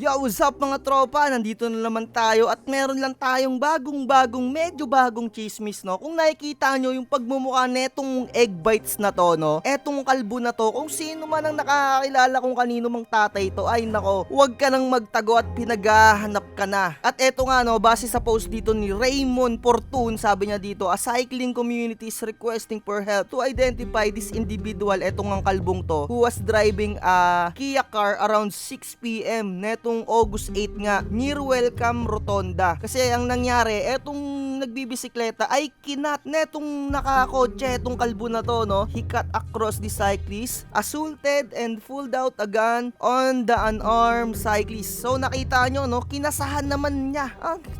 Yo, what's up mga tropa? Nandito na naman tayo at meron lang tayong medyo bagong chismis, no? Kung nakikita nyo yung pagmumukha netong egg bites na to, no? Etong kalbo na to, kung sino man ang nakakakilala kung kanino mang tatay to, ay nako, huwag ka nang magtago at pinaghahanap ka na. At eto nga, no, base sa post dito ni Raymond Fortun, sabi niya dito, a cycling community is requesting for help to identify this individual, etong ang kalbong to, who was driving a Kia car around 6 p.m. netong August 8 nga near Welcome Rotonda. Kasi ang nangyari, etong nagbibisikleta ay kinat netong nakakotse etong kalbo na to, no? He cut across the cyclist, assaulted and pulled out a gun on the unarmed cyclist. So nakita nyo, no? Kinasahan naman niya.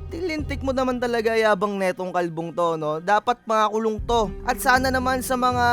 Tilintik mo naman talaga yabang netong kalbong to, no? Dapat makakulong to. At sana naman sa mga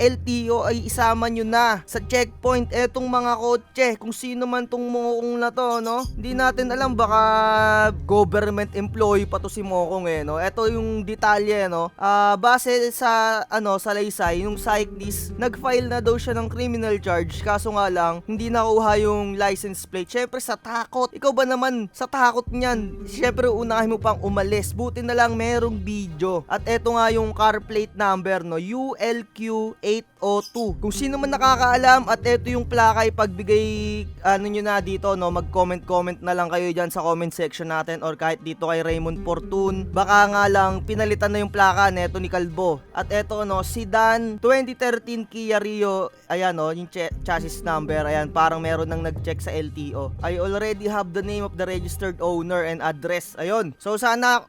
LTO ay isama nyo na sa checkpoint etong mga kotse, kung sino man tong mokong na to, no? Hindi natin alam, baka government employee pa to si Mokong no? Ito yung detalye, no? Base sa salaysay, yung cyclist, nag-file na daw siya ng criminal charge, kaso nga lang hindi nakuha yung license plate. Syempre sa takot. Ikaw ba naman sa takot niyan? Syempre unahin mo pang umalis. Buti na lang merong video. At eto nga yung car plate number, no? ULQ802. Kung sino man nakakaalam at eto yung plaka, ipagbigay nyo na dito, no? Mag-comment na lang kayo dyan sa comment section natin or kahit dito kay Raymond Fortun. Baka nga lang pinalitan na yung plaka neto ni Kalbo. At eto, no, Sedan 2013 Kia Rio. Ayan, no, yung chassis number. Ayan, parang meron nang nag-check sa LTO. I already have the name of the registered owner and address. Ayun. So sana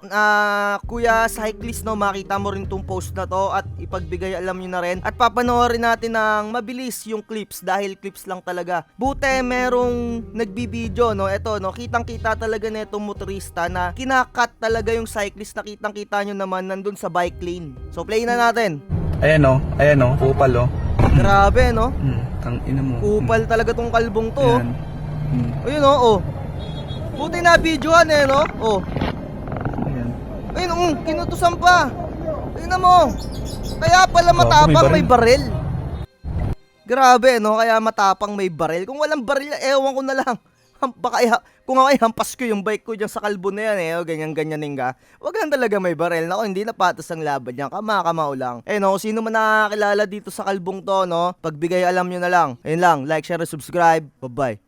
kuya cyclist, no, makita mo rin tong post na to at ipagbigay alam nyo na rin. At papanoorin natin ng mabilis yung clips dahil clips lang talaga. Buti merong nagbibideo, no. Eto, no, kitang-kita talaga netong motorista na kinakat talaga yung cyclist, na kitang-kita nyo naman nandun sa bike lane. So play na natin. Ayan o, kupal o. Grabe, no? Tang ina mo. Kupal talaga tong kalbong to. Ayan. Ayun, oh. Buti na videoan no? Oh. Ayan. Ayun, kinutusan pa. Tingnan mo. Kaya pala matapang may baril. Grabe, no? Kaya matapang may baril. Kung walang baril, ewan ko na lang. Baka kung ako ay hampas ko yung bike ko dyan sa kalbo na yan, ganyan-ganyanin ka. Wag lang talaga may baril. Nako, hindi na patas ang laban niya. Kamao lang. No, sino man nakakilala dito sa kalbong to, no? Pagbigay alam nyo na lang. Ayun lang, like, share, subscribe. Bye-bye.